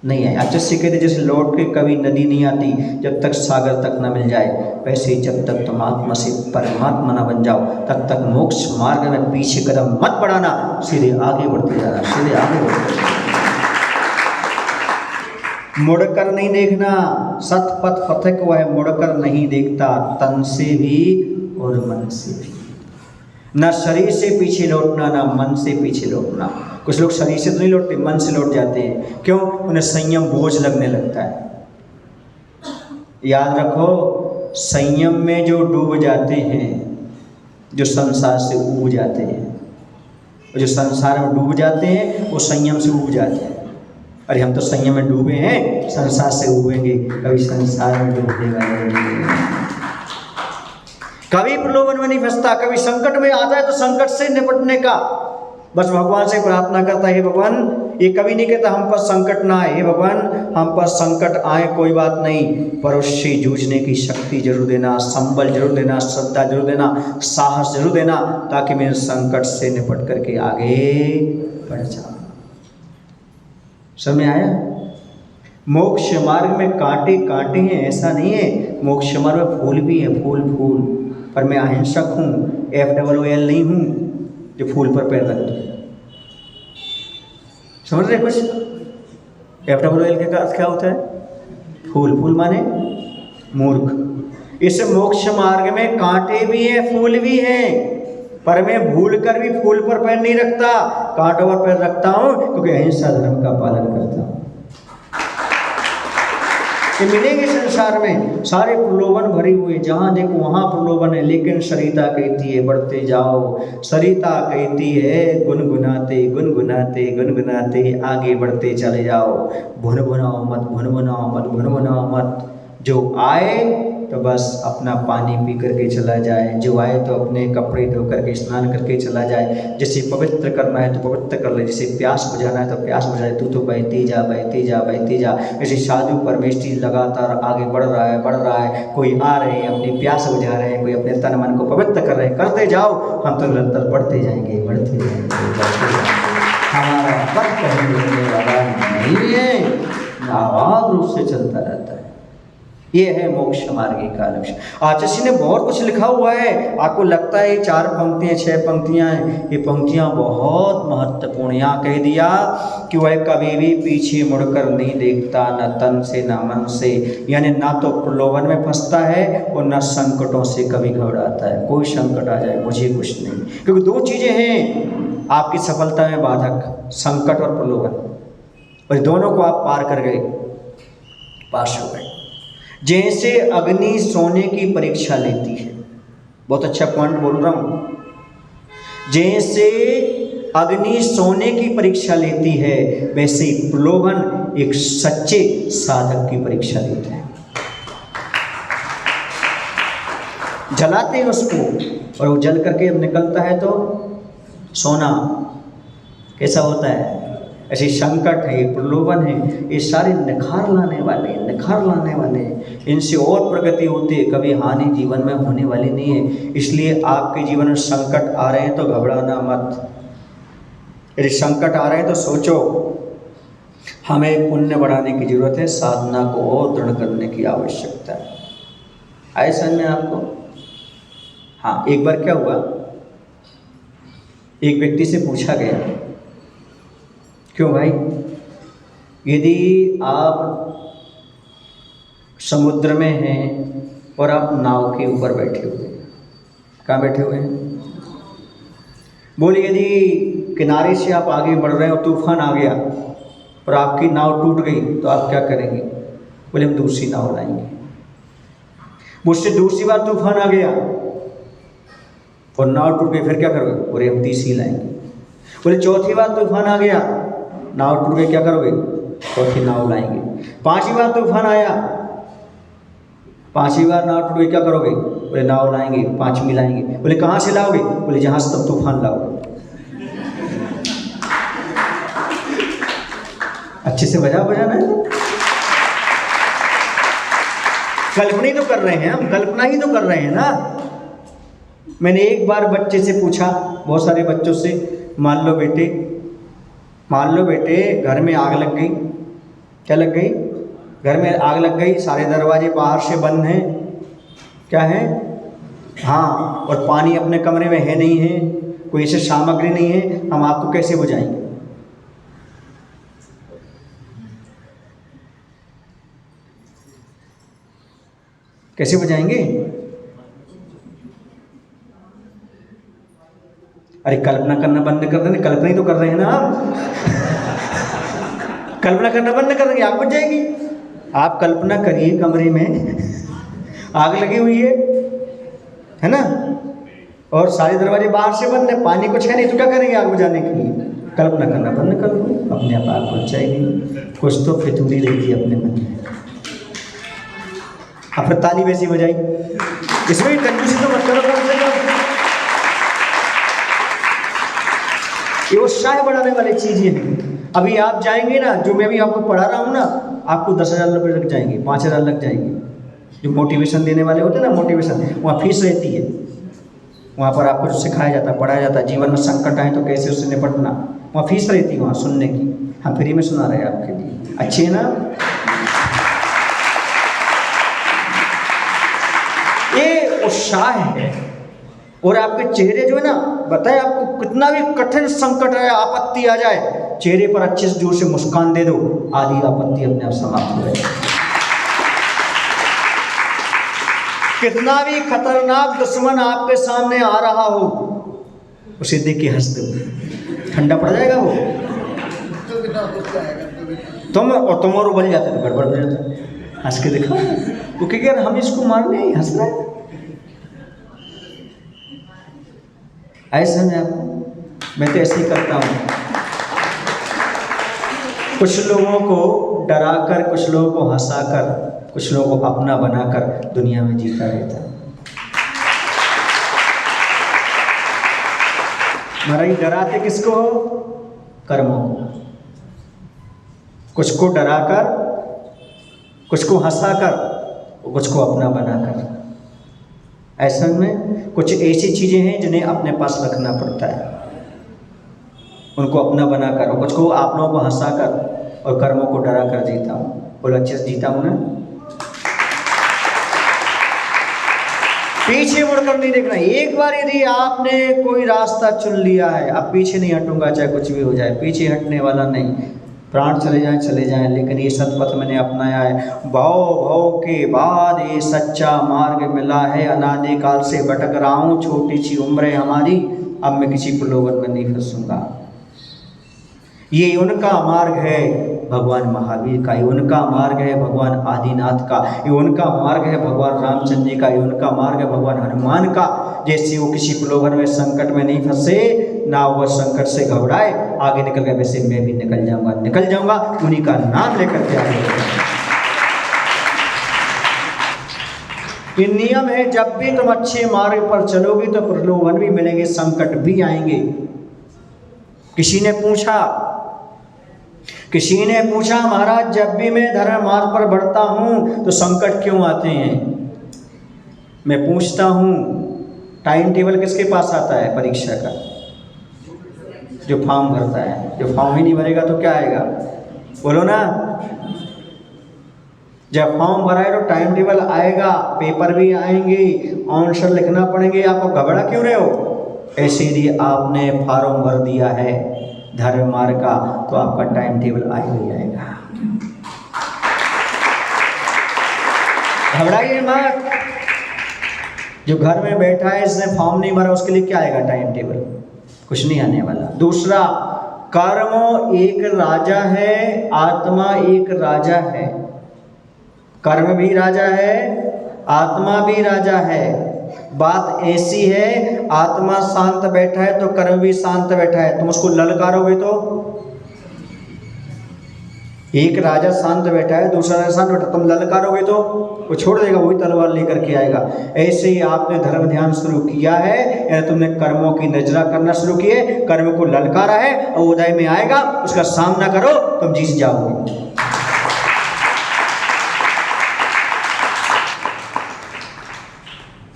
नहीं आई। अच्छे से कहते जैसे लौट के कभी नदी नहीं आती जब तक सागर तक न मिल जाए, वैसे जब तक तुम आत्मा से परमात्मा न बन जाओ तब तक मोक्ष मार्ग में पीछे कदम मत बढ़ाना, सीधे आगे बढ़ते जाना, सीधे आगे बढ़ते जाना, मुड़कर नहीं देखना। सतपथ पथिक वह मुड़कर नहीं देखता, तन से भी और मन से भी। न शरीर से पीछे लौटना, ना मन से पीछे लौटना। कुछ लोग शरीर से तो नहीं लौटते, मन से लौट जाते हैं। क्यों? उन्हें संयम बोझ लगने लगता है। याद रखो, संयम में जो डूब जाते हैं, जो संसार से उब जाते हैं, और जो संसार में डूब जाते हैं वो संयम से उब जाते हैं। अरे हम तो संयम में डूबे हैं, संसार से उबेंगे, कभी संसार में डूबने वाले नहीं। कभी प्रलोभन में नहीं फंसता, कभी संकट में आता है तो संकट से निपटने का बस भगवान से प्रार्थना करता है, हे भगवान, ये कभी नहीं कहता हम पर संकट ना आए, हे भगवान हम पर संकट आए कोई बात नहीं, पर उससे जूझने की शक्ति जरूर देना, संबल जरूर देना, श्रद्धा जरूर देना, साहस जरूर देना, ताकि मैं संकट से निपट करके आगे बढ़ जाऊं। समय आया? मोक्ष मार्ग में कांटे कांटे हैं ऐसा नहीं है, मोक्ष मार्ग में फूल भी है, फूल फूल। पर मैं अहिंसक हूँ, FOOL नहीं हूँ जो फूल पर पैर रख दूँ। समझ रहे कुछ? FOOL के अर्थ क्या होता है? फूल। फूल माने मूर्ख। इस मोक्ष मार्ग में कांटे भी हैं, फूल भी हैं, पर मैं भूल कर भी फूल पर पैर नहीं रखता, कांटों पर पैर रखता हूँ, क्योंकि अहिंसा धर्म का पालन करता हूँ। ये मिलेंगे संसार में, सारे प्रलोभन भरे हुए, जहाँ देखो वहाँ प्रलोभन है, लेकिन सरिता कहती है बढ़ते जाओ। सरिता कहती है गुनगुनाते गुनगुनाते गुनगुनाते आगे बढ़ते चले जाओ। भुनभुनाओ मत, भुनभुनाओ मत, भुनभुनाओ मत। जो आए तो बस अपना पानी पी करके चला जाए, जो आए तो अपने कपड़े धो करके स्नान करके चला जाए। जिसे पवित्र करना है तो पवित्र कर ले, जिसे प्यास बुझाना है तो प्यास बुझाए। तू तो बहती जा बहती जा बहती जा। ऐसे साधु परमेष्ठी लगातार आगे बढ़ रहा है बढ़ रहा है। कोई आ रहे हैं अपनी प्यास बुझा रहे हैं, कोई अपने तन मन को पवित्र कर रहे हैं। करते जाओ, हम तो निरंतर बढ़ते जाएंगे बढ़ते जाएंगे बढ़ते जाएंगे। हमारा पथ कहीं रुकने वाला नहीं है, आवाज रूप से चलता रहता है। ये है मोक्ष मार्ग का लक्ष्य। आचार्य ने बहुत कुछ लिखा हुआ है, आपको लगता है 4 पंक्तियां 6 पंक्तियां हैं, ये पंक्तियां बहुत महत्वपूर्ण। यहाँ कह दिया कि वह कभी भी पीछे मुड़कर नहीं देखता, न तन से न मन से, यानी ना तो प्रलोभन में फंसता है और न संकटों से कभी घबराता है। कोई संकट आ जाए मुझे कुछ नहीं, क्योंकि 2 चीजें हैं आपकी सफलता में बाधक, संकट और प्रलोभन, और दोनों को आप पार कर गए, पास हो गए। जैसे अग्नि सोने की परीक्षा लेती है, बहुत अच्छा पॉइंट बोल रहा हूँ। जैसे अग्नि सोने की परीक्षा लेती है, वैसे ही प्रलोभन एक सच्चे साधक की परीक्षा लेता है। जलाते हैं उसको और वो जल करके अब निकलता है तो सोना कैसा होता है। ऐसे संकट है, प्रलोभन है, ये सारे निखार लाने वाले हैं। इनसे और प्रगति होती है, कभी हानि जीवन में होने वाली नहीं है। इसलिए आपके जीवन में संकट आ रहे हैं तो घबराना मत। यदि संकट आ रहे हैं तो सोचो हमें पुण्य बढ़ाने की जरूरत है, साधना को और दृढ़ करने की आवश्यकता है। आए समझ में आपको? हाँ, एक बार क्या हुआ, एक व्यक्ति से पूछा गया, क्यों भाई, यदि आप समुद्र में हैं और आप नाव के ऊपर बैठे हुए हैं, कहाँ बैठे हुए हैं? बोले यदि किनारे से आप आगे बढ़ रहे हैं और तूफान आ गया और आपकी नाव टूट गई तो आप क्या करेंगे? बोले हम दूसरी नाव लाएंगे। मुझसे दूसरी बार तूफान आ गया और नाव टूट गई, फिर क्या करोगे? बोले हम तीसरी लाएंगे। बोले चौथी बार तूफान आ गया, नाव टूट गई, क्या करोगे? चौथी नाव लाएंगे। 5वीं बार तूफान आया, 5वीं बार नाव टूट गई, क्या करोगे? बोले नाव लाएंगे, 5वीं लाएंगे। बोले कहाँ से लाओगे? बोले जहाँ से तब तूफान लाओगे। अच्छे से बजाना है। कल्पना ही तो कर रहे हैं हम, कल्पना ही तो कर रहे हैं ना। मैंने एक बार बच्चे से पूछा, बहुत सारे बच्चों से, मान लो बेटे घर में आग लग गई। क्या लग गई? घर में आग लग गई, सारे दरवाजे बाहर से बंद हैं, क्या है? हाँ, और पानी अपने कमरे में है नहीं है, कोई ऐसी सामग्री नहीं है, हम आपको कैसे बुझाएंगे? कैसे बुझाएंगे? अरे कल्पना करना बंद कर देंगे, कल्पना ही तो कर रहे हैं ना आप। कल्पना करना बंद कर देंगे, आग बुझ जाएगी। आप कल्पना करिए कमरे में आग लगी हुई है ना, और सारे दरवाजे बाहर से बंद है, पानी कुछ है नहीं, तो क्या करेंगे आग बुझाने के लिए? कल्पना करना बंद कर दो, अपने आप आग बुझ जाएगी। कुछ तो फितूरी रहती है अपने मन में। अब ताली वैसी बजाई, इसमें कंजूसी तो मत करो, कम से कम ये उत्साह बढ़ाने वाली चीजें हैं। अभी आप जाएंगे ना, जो मैं अभी आपको पढ़ा रहा हूँ ना, आपको 10,000 रुपये लग जाएंगे, 5,000 लग जाएंगे। जो मोटिवेशन देने वाले होते हैं ना, मोटिवेशन, वहाँ फीस रहती है। वहाँ पर आपको जो सिखाया जाता है, पढ़ाया जाता है, जीवन में संकट आए तो कैसे उससे निपटना, वहाँ फीस रहती है वहाँ सुनने की। हम फ्री में सुना रहे हैं आपके लिए, अच्छी है ना? ये उत्साह है। और आपके चेहरे जो है ना, बताए आपको कितना भी कठिन संकट आए, आपत्ति आ जाए, चेहरे पर अच्छे से जोर से मुस्कान दे दो, आधी आपत्ति अपने आप समाप्त हो जाए। कितना भी खतरनाक दुश्मन आपके सामने आ रहा हो, उसे देख के हंस दो, ठंडा पड़ जाएगा वो। तुम और उबल जाते तो गड़बड़ हो जाता। हंस के देखो, वो कहेगा यार हम इसको मारने ही हंस रहे हैं। ऐसा मैं आपको, मैं तो ऐसे ही करता हूँ। कुछ लोगों को डराकर, कुछ लोगों को हंसाकर, कुछ लोगों को अपना बनाकर दुनिया में जीता रहता है। महाराज डराते किसको हो? कर्मों को। कुछ को डराकर, कुछ को हंसाकर, कुछ को अपना बनाकर। ऐसा में कुछ ऐसी चीजें हैं जिन्हें अपने पास रखना पड़ता है, उनको अपना बनाकर, और कुछ को आप लोगों को हंसाकर और कर्मों को डरा कर जीता हूँ। बोलो अच्छे से जीता हूँ ना। पीछे मुड़कर नहीं देखना। एक बार यदि आपने कोई रास्ता चुन लिया है, अब पीछे नहीं हटूंगा चाहे कुछ भी हो जाए, पीछे हटने वाला नहीं। प्राण चले जाएं, लेकिन ये सतपथ मैंने अपनाया है। भाव के बाद ये सच्चा मार्ग मिला है। अनादि काल से भटक रहा हूँ, छोटी सी उम्र है हमारी, अब मैं किसी प्रलोभन में नहीं फंसूंगा। ये उनका मार्ग है भगवान महावीर का, ये उनका मार्ग है भगवान आदिनाथ का, ये उनका मार्ग है भगवान रामचंद्र जी का, ये उनका मार्ग है भगवान हनुमान का। जैसे वो किसी प्रलोभन में, संकट में नहीं फंसे, ना वो संकट से घबराए, आगे निकल गए, वैसे मैं भी निकल जाऊंगा उन्हीं का नाम लेकर के आगे। ये नियम है, जब भी तुम अच्छे मार्ग पर चलोगे तो प्रलोभन भी मिलेंगे, संकट भी आएंगे। किसी ने पूछा महाराज जब भी मैं धर्म मार्ग पर बढ़ता हूं तो संकट क्यों आते हैं? मैं पूछता हूं, टाइम टेबल किसके पास आता है परीक्षा का? जो फॉर्म भरता है। जो फॉर्म ही नहीं भरेगा तो क्या आएगा? बोलो ना। जब फॉर्म भरा है तो टाइम टेबल आएगा, पेपर भी आएंगे, आंसर लिखना पड़ेंगे। आपको घबरा क्यों रहे हो? ऐसे यदि आपने फॉर्म भर दिया है धर्म मार्ग का तो आपका टाइम टेबल आ ही जाएगा। घबराइए मत। जो घर में बैठा है, इसने फॉर्म नहीं भरा, उसके लिए क्या आएगा टाइम टेबल? कुछ नहीं आने वाला। दूसरा, कर्म एक राजा है, आत्मा एक राजा है। कर्म भी राजा है, आत्मा भी राजा है। बात ऐसी है, आत्मा शांत बैठा है तो कर्म भी शांत बैठा है। तुम उसको ललकारोगे तो, एक राजा शांत बैठा है, दूसरा राजा शांत बैठा, तुम ललकारोगे तो वो छोड़ देगा, वही तलवार लेकर के आएगा। ऐसे ही आपने धर्म ध्यान शुरू किया है, यानी तुमने कर्मों की नजरा करना शुरू किए, कर्म को ललकारा है, और उदय में आएगा, उसका सामना करो, तुम जीत जाओगे।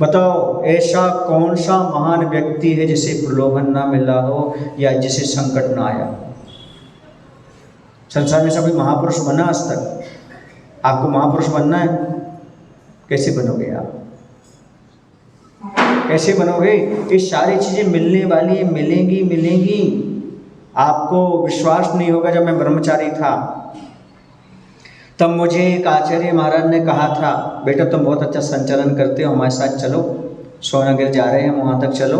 बताओ ऐसा कौन सा महान व्यक्ति है जिसे प्रलोभन ना मिला हो या जिसे संकट ना आया? संसार में सभी महापुरुष बना आज तक। आपको महापुरुष बनना है, कैसे बनोगे आप? कैसे बनोगे? ये सारी चीजें मिलने वाली है, मिलेंगी। आपको विश्वास नहीं होगा, जब मैं ब्रह्मचारी था तब मुझे एक आचार्य महाराज ने कहा था, बेटा तुम बहुत अच्छा संचालन करते हो, हमारे साथ चलो, सोनागिर जा रहे हैं, वहाँ तक चलो,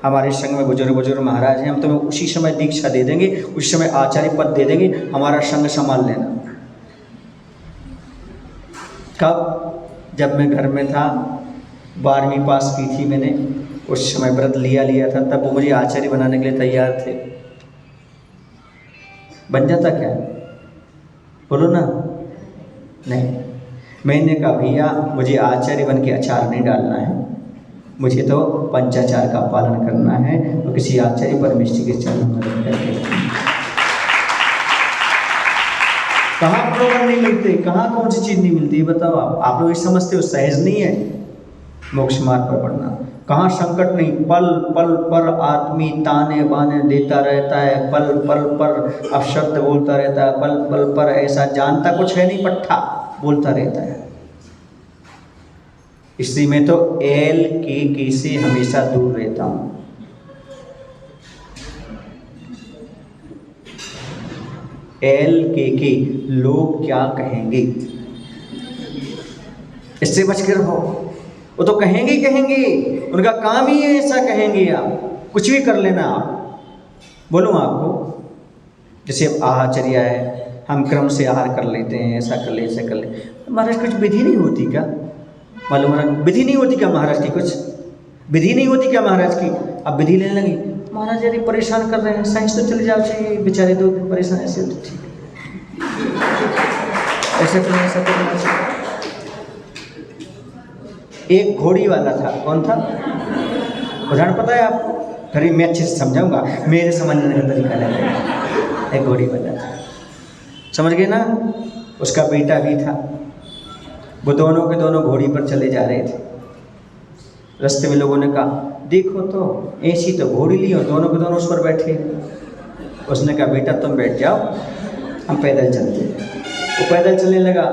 हमारे संग में बुजुर्ग महाराज हैं, हम तुम्हें उसी समय दीक्षा दे देंगे, उसी समय आचार्य पद दे देंगे, हमारा संग संभाल लेना। कब? जब मैं घर में था, 12वीं पास की थी मैंने, उस समय व्रत लिया था, तब वो मुझे आचार्य बनाने के लिए तैयार थे। बन जाता क्या? बोलो ना। नहीं, मैंने कहा भैया मुझे आचार्य बन के अचार नहीं डालना है, मुझे तो पंचाचार का पालन करना है, और किसी आचार्य परमेश्वर के चरणों में करके। कहाँ प्रलोभन नहीं मिलते? कहाँ कौन सी चीज़ नहीं मिलती? बताओ आप लोग ये समझते हो सहज नहीं है मोक्ष मार्ग पर बढ़ना? कहाँ संकट नहीं, पल पल पर आदमी ताने बाने देता रहता है, पल पल पर अपशब्द बोलता रहता है, पल पल पर ऐसा जानता कुछ है नहीं पट्ठा बोलता रहता है। इसलिए मैं तो एल के से हमेशा दूर रहता हूँ। एल के लोग क्या कहेंगे, इससे बच के रहो। वो तो कहेंगे, उनका काम ही है ऐसा, कहेंगे आप। कुछ भी कर लेना आप। बोलूँ आपको, जैसे आहारचर्या है, हम क्रम से आहार कर लेते हैं, ऐसा कर ले ऐसा कर ले, महाराज कुछ विधि नहीं होती क्या? मालूम है विधि नहीं होती क्या महाराज की? कुछ विधि नहीं होती क्या महाराज की? अब विधि लेने लगी, महाराज यदि परेशान कर रहे हैं, साइंस तो चले जाओ चाहिए, बेचारे 2 दिन परेशान, ऐसे तो ठीक है, ऐसा करना ऐसा करना चाहिए। एक घोड़ी वाला था, कौन था उदाहरण पता है आपको? फिर मैं अच्छे से समझाऊंगा, मेरे समझने का तरीका लगेगा। एक घोड़ी वाला था, समझ गए ना? उसका बेटा भी था। वो दोनों के दोनों घोड़ी पर चले जा रहे थे। रास्ते में लोगों ने कहा, देखो तो ऐसी तो घोड़ी ली और दोनों के दोनों उस पर बैठे। उसने कहा, बेटा तुम बैठ जाओ, हम पैदल चलते। वो पैदल चलने लगा,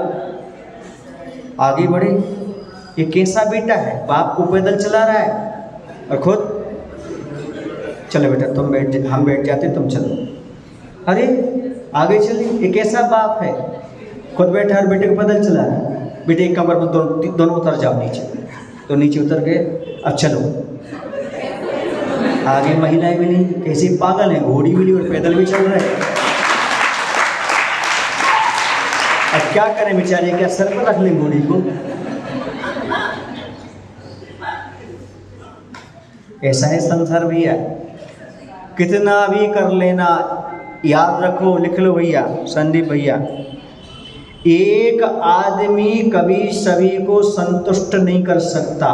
आगे बढ़े। ये कैसा बेटा है, बाप को पैदल चला रहा है और खुद चलो बेटा तुम बैठ, हम बैठ जाते, तुम चलो। अरे आगे चले, ये कैसा बाप है, खुद बैठा और बेटे को पैदल चला रहा है। बेटे एक कमर में दोनों उतर जाओ नीचे, तो नीचे उतर गए। अब चलो, आगे महिलाएं मिली, कैसी पागल है, घोड़ी मिली और पैदल भी चल रहे हैं। अब क्या करें बेचारे, क्या सर पर रख लें घोड़ी को? ऐसा है संसार भैया, कितना भी कर लेना। याद रखो, लिख लो भैया, संदीप भैया, एक आदमी कभी सभी को संतुष्ट नहीं कर सकता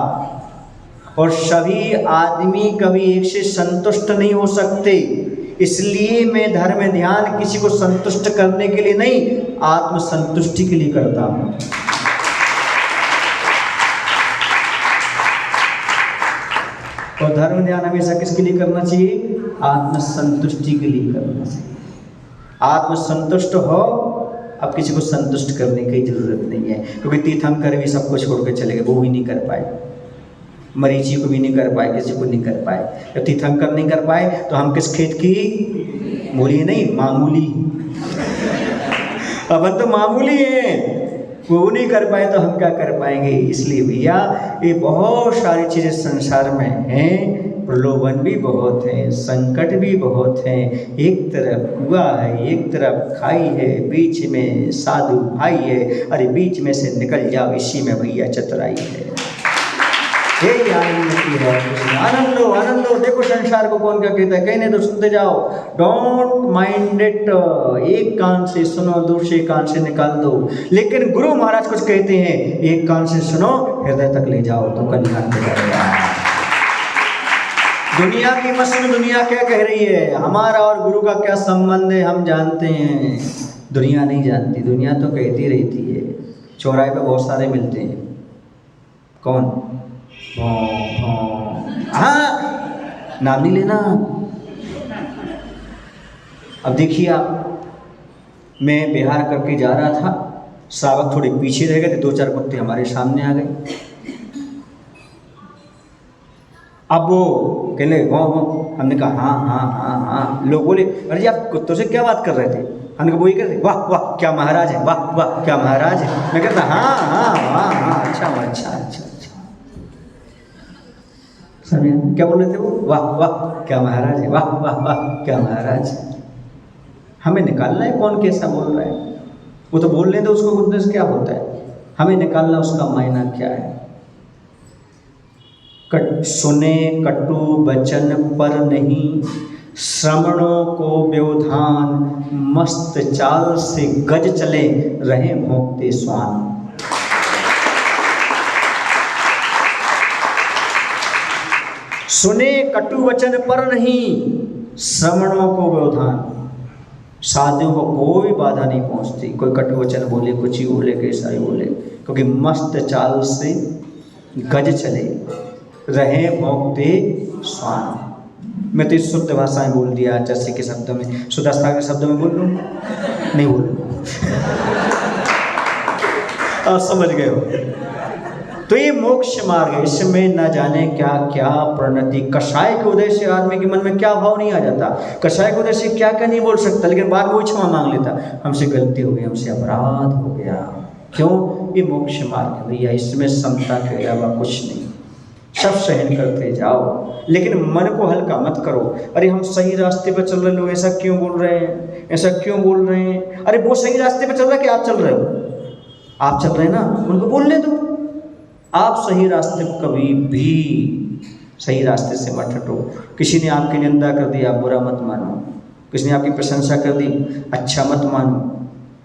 और सभी आदमी कभी एक से संतुष्ट नहीं हो सकते। इसलिए मैं धर्म ध्यान किसी को संतुष्ट करने के लिए नहीं, आत्मसंतुष्टि के लिए करता हूँ। और धर्म ध्यान हमेशा किसके लिए करना चाहिए? आत्मसंतुष्टि के लिए करना चाहिए। आत्मसंतुष्ट हो, अब किसी को संतुष्ट करने की जरूरत नहीं है, क्योंकि तीर्थंकर भी सबको छोड़ कर चले गए, वो भी नहीं कर पाए, मरीची को भी नहीं कर पाए, किसी को नहीं कर पाए। जब तीर्थंकर नहीं कर पाए तो हम किस खेत की? बोलिए नहीं, मामूली। अब तो मामूली है, वो नहीं कर पाए तो हम क्या कर पाएंगे? इसलिए भैया ये बहुत सारी चीज़ें संसार में हैं, प्रलोभन भी बहुत है, संकट भी बहुत है। एक तरफ कुआ है, एक तरफ खाई है, बीच में साधु भाई है, अरे बीच में से निकल जाओ, इसी में भैया चतुराई है। यही आनंद की है, आनंद लो, आनंद लो। देखो संसार को कौन क्या कहता है, कहने तो सुनते जाओ, डोंट माइंड इट। एक कान से सुनो, दूसरे कान से निकाल दो। लेकिन गुरु महाराज कुछ कहते हैं, एक कान से सुनो, हृदय तक ले जाओ तो कल्याण हो जाएगा। दुनिया की मत सुनो, दुनिया क्या कह रही है, हमारा और गुरु का क्या संबंध है हम जानते हैं। दुनिया नहीं जानती, दुनिया तो कहती रहती है। चौराहे पे बहुत सारे मिलते हैं, कौन? हाँ, नाम नहीं लेना। अब देखिए आप, मैं बिहार करके जा रहा था, श्रावक थोड़े पीछे रह गए थे, 2-4 कुत्ते हमारे सामने आ गए। अब वो कहले वाह, हमने कहा हाँ हाँ हाँ हाँ। लोग बोले, अरे जी आप कुत्तों से क्या बात कर रहे थे? हमने कहा वही कर रहे, वाह वाह क्या महाराज है, वाह वाह क्या महाराज है। मैं कहता हाँ हाँ हाँ हाँ, अच्छा अच्छा अच्छा अच्छा। समझे क्या बोल रहे थे वो? वाह वाह क्या महाराज है, वाह वाह वाह क्या महाराज है। हमें निकालना है कौन कैसा बोल रहा है, वो तो बोलने दो, उसको उद्देश्य क्या होता है, हमें निकालना उसका मायना क्या है। सुने कटु वचन पर नहीं, श्रवणों को व्यवधान, मस्त चाल से गज चले रहे भोंकते स्वान। सुने कटु वचन पर नहीं, श्रवणों को व्यवधान, साधुओं को कोई बाधा नहीं पहुंचती। कोई कटु वचन बोले, कुछ ही बोले, कैसा ही बोले, क्योंकि मस्त चाल से गज चले रहे भोंकते स्वान। मैं तो इस शुद्ध भाषा में बोल दिया, जैसे के शब्दों में, सुदास्ता के शब्दों में बोल लूँ, नहीं बोल आप समझ गए हो। तो ये मोक्ष मार्ग है, इसमें न जाने क्या क्या प्रणति। कषाय के उदय से आदमी के मन में क्या भाव नहीं आ जाता, कषाय के उदय से क्या क्या नहीं बोल सकता, लेकिन बाद में वो क्षमा मांग लेता, हमसे गलती हो गई, हमसे अपराध हो गया। क्यों? ये मोक्ष मार्ग है भैया, इसमें समता के अलावा कुछ नहीं। सब सहन करते जाओ, लेकिन मन को हल्का मत करो। अरे हम सही रास्ते पर चल रहे लोग ऐसा क्यों बोल रहे हैं, ऐसा क्यों बोल रहे हैं? अरे वो सही रास्ते पर चल रहा है कि आप चल रहे हो? आप चल रहे हैं ना, उनको बोलने दो। आप सही रास्ते को कभी भी सही रास्ते से मत हटो। किसी ने आपकी निंदा कर दी, आप बुरा मत मानो। किसी ने आपकी प्रशंसा कर दी, अच्छा मत मानो।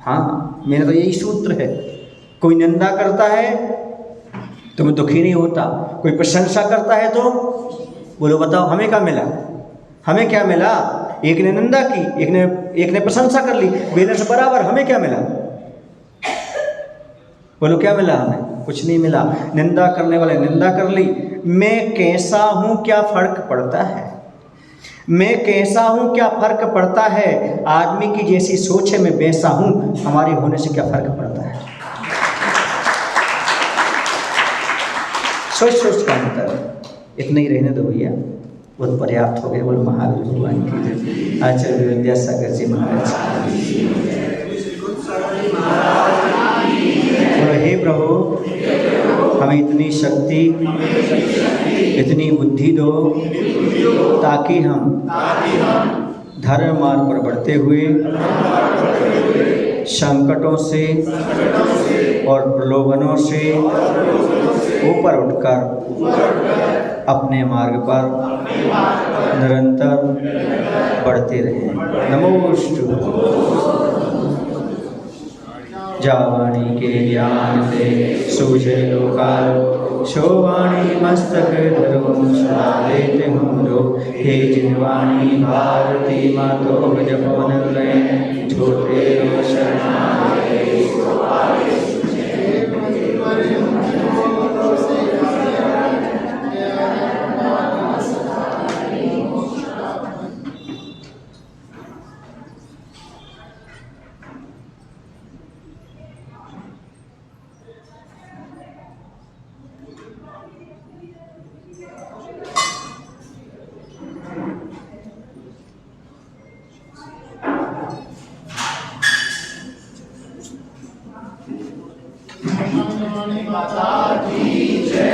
हाँ, मेरा तो यही सूत्र है। कोई निंदा करता है तो मैं दुखी नहीं होता, कोई प्रशंसा करता है तो बोलो बताओ हमें क्या मिला? हमें क्या मिला? एक ने निंदा की, एक ने प्रशंसा कर ली, वेदन से बराबर। हमें क्या मिला? बोलो क्या मिला? हमें कुछ नहीं मिला। निंदा करने वाले निंदा कर ली। मैं कैसा हूं क्या फर्क पड़ता है? मैं कैसा हूं क्या फर्क पड़ता है? आदमी की जैसी सोच है, मैं वैसा हूं, हमारे होने से क्या फर्क पड़ता है? सोच का अंतर। इतना ही रहने दो भैया, बहुत पर्याप्त हो गया। बोलो महावीर भगवान की जय। आचार्य विद्यासागर जी महाराज। बोलो हे प्रभु, हमें इतनी शक्ति, इतनी बुद्धि दो ताकि हम धर्म मार्ग पर बढ़ते हुए संकटों से और प्रलोभनों से ऊपर उठकर अपने मार्ग पर निरंतर बढ़ते रहें। नमोस्तुते। जावाणी के ज्ञान से सूझे लोकालो, शोवाणी मस्तक धरो सदा लेते हम लोग। हे जिनवाणी भारती मातो जपो निर्लय, छोटे रो शरणागत माता की जय।